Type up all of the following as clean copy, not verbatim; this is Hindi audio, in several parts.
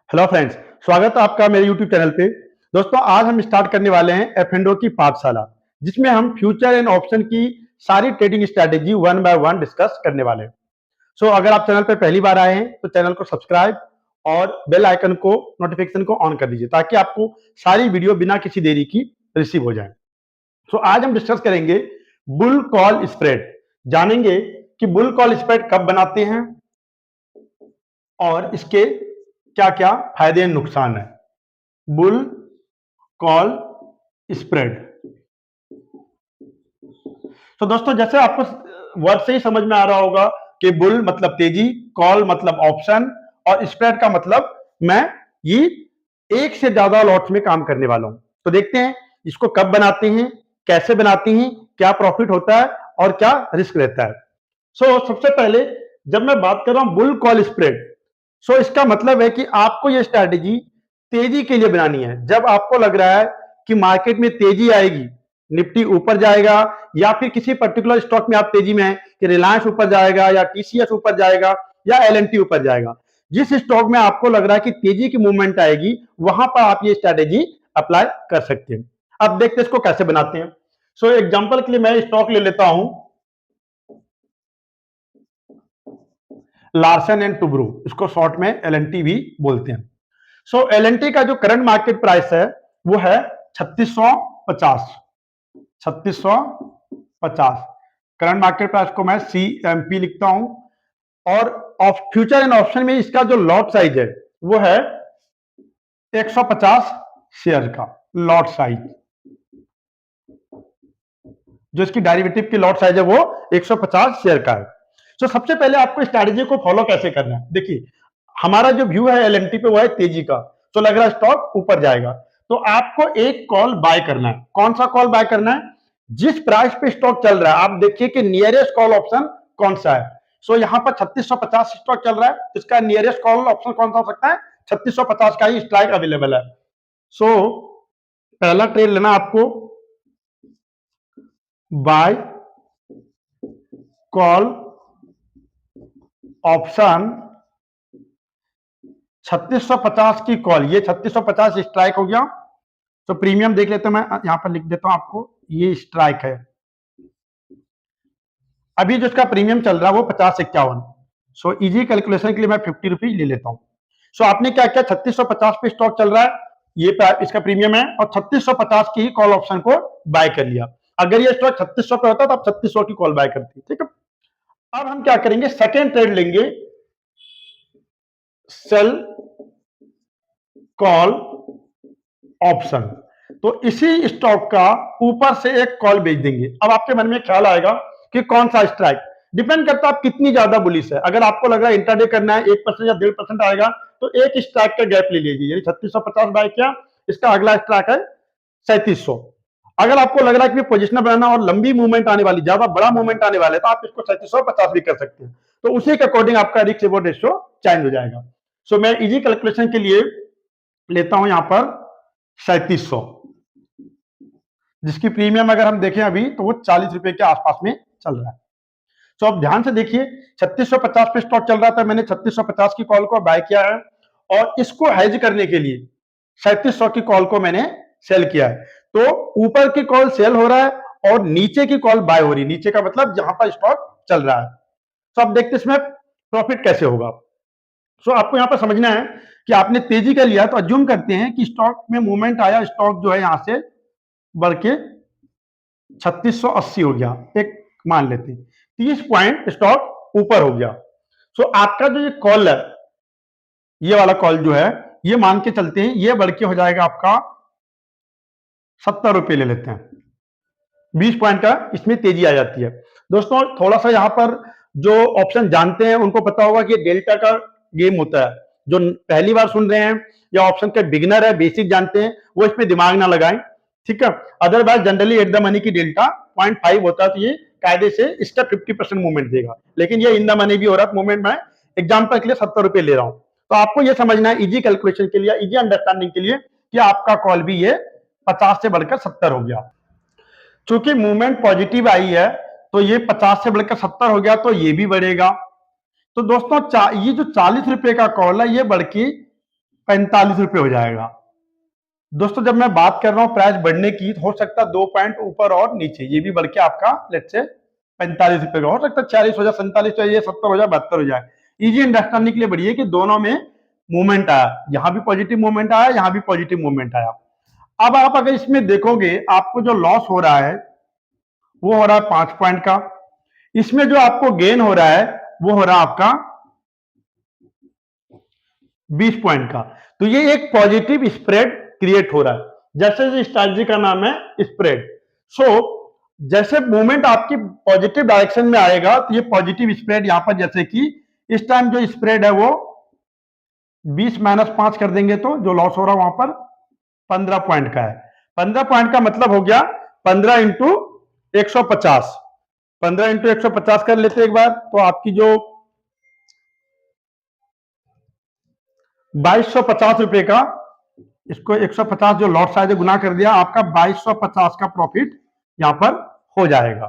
हेलो फ्रेंड्स, स्वागत है आपका मेरे यूट्यूब चैनल पे। दोस्तों, आज हम स्टार्ट करने वाले हैं F&O की पाठशाला, जिसमें हम फ्यूचर एंड ऑप्शन की सारी trading strategy one by one discuss करने वाले हैं। अगर आप चैनल पे पहली बार आए हैं तो चैनल को सब्सक्राइब और बेल आइकन को नोटिफिकेशन को ऑन कर दीजिए, ताकि आपको सारी वीडियो बिना किसी देरी की रिसीव हो जाए। आज हम डिस्कस करेंगे बुल कॉल स्प्रेड। जानेंगे कि बुल कॉल स्प्रेड कब बनाते हैं और इसके क्या क्या फायदे एंड नुकसान है। Bull call spread. तो दोस्तों, जैसे आपको वर्ड से ही समझ में आ रहा होगा कि बुल मतलब तेजी, कॉल मतलब ऑप्शन और स्प्रेड का मतलब मैं ये एक से ज्यादा लॉट्स में काम करने वाला हूं। तो देखते हैं इसको कब बनाते हैं, कैसे बनाते हैं, क्या प्रॉफिट होता है और क्या रिस्क रहता है। सबसे पहले जब मैं बात कर रहा हूं बुल कॉल स्प्रेड, इसका मतलब है कि आपको यह स्ट्रैटेजी तेजी के लिए बनानी है। जब आपको लग रहा है कि मार्केट में तेजी आएगी, निफ्टी ऊपर जाएगा, या फिर किसी पर्टिकुलर स्टॉक में आप तेजी में है कि रिलायंस ऊपर जाएगा या टीसीएस ऊपर जाएगा या एलएनटी ऊपर जाएगा, जिस स्टॉक में आपको लग रहा है कि तेजी की मूवमेंट आएगी, वहां पर आप ये स्ट्रैटेजी अप्लाई कर सकते हैं। अब देखते हैं इसको कैसे बनाते हैं। एग्जांपल के लिए मैं स्टॉक ले लेता हूं लार्सन एंड टुब्रो, इसको शॉर्ट में एलएनटी भी बोलते हैं। एलएनटी का जो करंट मार्केट प्राइस है वो है 3650। 3650 करंट मार्केट प्राइस को मैं CMP लिखता हूं। और फ्यूचर एंड ऑप्शन में इसका जो लॉट साइज है वो है 150 शेयर का लॉट साइज। जो इसकी डेरिवेटिव की लॉट साइज है वो 150 शेयर का है। सबसे पहले आपको स्ट्रैटेजी को फॉलो कैसे करना है। देखिए, हमारा जो व्यू है एलएनटी पे वो है तेजी का, तो लग रहा है स्टॉक ऊपर जाएगा, तो आपको एक कॉल बाय करना है। कौन सा कॉल बाय करना है? जिस प्राइस पे स्टॉक चल रहा है आप देखिए कि नियरेस्ट कॉल ऑप्शन कौन सा है। यहां पर 3650 स्टॉक चल रहा है, इसका नियरेस्ट कॉल ऑप्शन कौन सा हो सकता है? 3650 का ही स्ट्राइक अवेलेबल है। पहला ट्रेड लेना आपको बाय कॉल ऑप्शन 3650 की कॉल। ये 3650 स्ट्राइक हो गया। तो प्रीमियम देख लेते हैं, मैं यहां पर लिख देता हूं आपको, ये स्ट्राइक है। अभी जो इसका प्रीमियम चल रहा है वो 5051। इजी कैलकुलेशन के लिए मैं 50 रुपीज ले लेता हूं। आपने क्या किया, 3650 पे स्टॉक चल रहा है, ये इसका प्रीमियम है, और 3650 की कॉल ऑप्शन को बाय कर लिया। अगर ये स्टॉक 3600 पे होता तो आप 3600 की कॉल बाय करती। ठीक है, अब हम क्या करेंगे, सेकेंड ट्रेड लेंगे सेल कॉल ऑप्शन। तो इसी स्टॉक का ऊपर से एक कॉल भेज देंगे। अब आपके मन में ख्याल आएगा कि कौन सा स्ट्राइक, डिपेंड करता है आप कितनी ज्यादा बुलिश है। अगर आपको लग रहा है इंट्राडे करना है, 1% या 1.5% आएगा, तो एक स्ट्राइक का गैप ले लीजिए। यानी 3650 बाय किया, इसका अगला स्ट्राइक है 3700। अगर आपको लग रहा है कि पोजिशन बनाना और लंबी मूवमेंट आने वाली, ज्यादा बड़ा मूवमेंट आने वाले, तो आप इसको 3750 भी कर सकते हैं। तो उसी के अकॉर्डिंग आपका रिस्क रिवॉर्ड रेशियो चेंज हो जाएगा। मैं इजी कैलकुलेशन के लिए लेता हूं यहां पर 3700, जिसकी प्रीमियम अगर हम देखें अभी तो वो 40 रुपए के आसपास में चल रहा है। अब ध्यान से देखिए, 3650 पे स्टॉक चल रहा था, मैंने 3650 की कॉल को बाय किया है, और इसको हेज करने के लिए 3700 की कॉल को मैंने सेल किया है। तो ऊपर की कॉल सेल हो रहा है और नीचे की कॉल बाय हो रही है। नीचे का मतलब जहां पर स्टॉक चल रहा है। अब देखते इसमें प्रॉफिट कैसे होगा। आपको यहां पर समझना है कि आपने तेजी का लिया, तो अज्यूम करते हैं कि स्टॉक में मूवमेंट आया, स्टॉक जो है यहां से बढ़ के 3680 हो गया, एक मान लेते हैं 30 पॉइंट स्टॉक ऊपर हो गया। आपका जो ये कॉल है, ये वाला कॉल जो है, ये मान के चलते हैं ये बढ़ के हो जाएगा आपका 70 रुपए ले लेते हैं, 20 पॉइंट का इसमें तेजी आ जाती है। दोस्तों, थोड़ा सा यहां पर जो ऑप्शन जानते हैं उनको पता होगा कि डेल्टा का गेम होता है। जो पहली बार सुन रहे हैं या ऑप्शन के बिगिनर है, बेसिक जानते हैं, वो इसमें दिमाग ना लगाएं। ठीक है, otherwise generally at the money की डेल्टा 0.5 होता है, तो ये कायदे से इसका 50% मूवमेंट देगा। लेकिन ये इन द मनी भी हो रहा है मूवमेंट, मैं एग्जाम्पल के लिए 70 रुपए ले रहा हूं। तो आपको ये समझना है इजी कैलकुलेशन के लिए, इजी अंडरस्टैंडिंग के लिए, कि आपका कॉल भी ये 50 से बढ़कर 70 हो गया। चूंकि मूवमेंट पॉजिटिव आई है, तो ये 50 से बढ़कर 70 हो गया, तो ये भी बढ़ेगा। तो दोस्तों, ये जो 40 रुपए का कॉल है, ये बढ़ के ₹45 हो जाएगा। दोस्तों जब मैं बात कर रहा हूं प्राइस बढ़ने की, तो हो सकता है 2 पॉइंट ऊपर और नीचे, ये भी बढ़ के आपका लेट्स से ₹45 का हो सकता है, 40 हो जाए, 47 हो जाए, 70 हो जाए, 72 हो जाए। इजी अंडरस्टैंडिंग के लिए बढ़िए कि दोनों में मूवमेंट आया, यहां भी पॉजिटिव मूवमेंट आया, यहां भी पॉजिटिव मूवमेंट आया। अब आप अगर इसमें देखोगे, आपको जो लॉस हो रहा है वो हो रहा है 5 पॉइंट का, इसमें जो आपको गेन हो रहा है वो हो रहा है आपका 20 पॉइंट का। तो ये एक पॉजिटिव स्प्रेड क्रिएट हो रहा है, जैसे स्ट्रैटेजी का नाम है स्प्रेड। सो जैसे मूवमेंट आपकी पॉजिटिव डायरेक्शन में आएगा, तो ये पॉजिटिव स्प्रेड यहां पर, जैसे कि इस टाइम जो स्प्रेड है वो 20 माइनस 5 कर देंगे, तो जो लॉस हो रहा है वहां पर 15 पॉइंट का है। 15 पॉइंट का मतलब हो गया 15 इंटू 150, 15 इंटू 150 कर लेते एक बार, तो आपकी जो ₹2250 का, इसको 150 जो लॉट साइज गुना कर दिया, आपका 2250 का प्रॉफिट यहां पर हो जाएगा।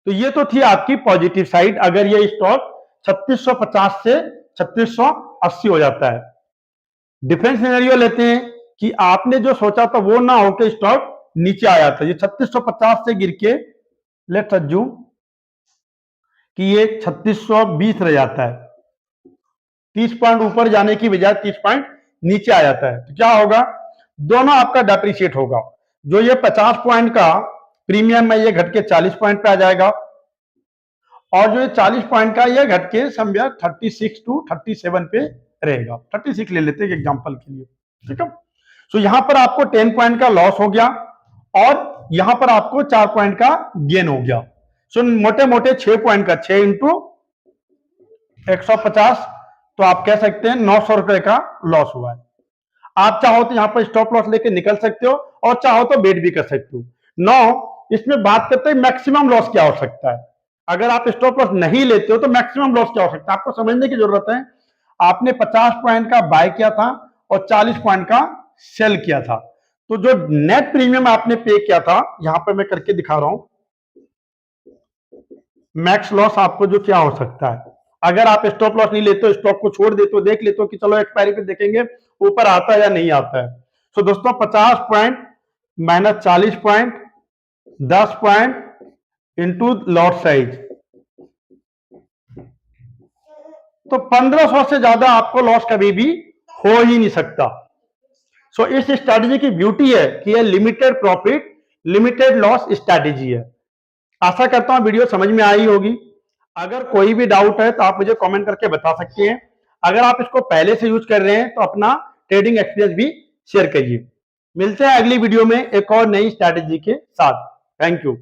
तो ये तो थी आपकी पॉजिटिव साइड, अगर ये स्टॉक 3650 से 3680 हो जाता है। डिफरेंस सिनेरियो लेते हैं कि आपने जो सोचा था वो ना होकर स्टॉक नीचे आया था, ये 3650 से गिर के लेट्स अज्यूम कि ये 3620 रह जाता है, 30 पॉइंट ऊपर जाने की बजाय 30 पॉइंट नीचे आ जाता है, तो क्या होगा, दोनों आपका डेप्रिशिएट होगा। जो ये 50 पॉइंट का प्रीमियम है ये घट के 40 पॉइंट पे आ जाएगा, और जो ये 40 पॉइंट का ये घट के समझा 36 टू 37 पे रहेगा। 36 ले लेते हैं एग्जांपल के लिए, ठीक है। सो यहां पर आपको 10 पॉइंट का लॉस हो गया, और यहां पर आपको 4 पॉइंट का गेन हो गया। सो मोटे मोटे 6 पॉइंट का 6 इंटू 150, तो आप कह सकते हैं ₹900 का लॉस हुआ है। आप चाहो तो यहां पर स्टॉप लॉस लेके निकल सकते हो, और चाहो तो वेट भी कर सकते हो। नौ इसमें बात करते हैं मैक्सिमम लॉस क्या हो सकता है। अगर आप स्टॉप लॉस नहीं लेते हो तो मैक्सिमम लॉस क्या हो सकता है, आपको समझने की जरूरत है। आपने 50 पॉइंट का बाय किया था और 40 पॉइंट का सेल किया था, तो जो नेट प्रीमियम आपने पे किया था, यहां पर मैं करके दिखा रहा हूं, मैक्स लॉस आपको जो क्या हो सकता है। अगर आप स्टॉप लॉस नहीं लेते हो, स्टॉक को छोड़ देते हो, देख लेते हो कि चलो एक्सपायरी पे देखेंगे ऊपर आता है या नहीं आता है। तो दोस्तों 50 point minus 40 point 10 point into lot size, तो 1500 से ज्यादा आपको लॉस कभी भी हो ही नहीं सकता। सो इस स्ट्रैटेजी की ब्यूटी है कि यह limited profit limited loss strategy है। आशा करता हूं वीडियो समझ में आई होगी। अगर कोई भी डाउट है तो आप मुझे कमेंट करके बता सकते हैं। अगर आप इसको पहले से यूज कर रहे हैं तो अपना ट्रेडिंग एक्सपीरियंस भी शेयर करिए। मिलते हैं अगली वीडियो में एक और नई स्ट्रैटेजी के साथ। Thank you.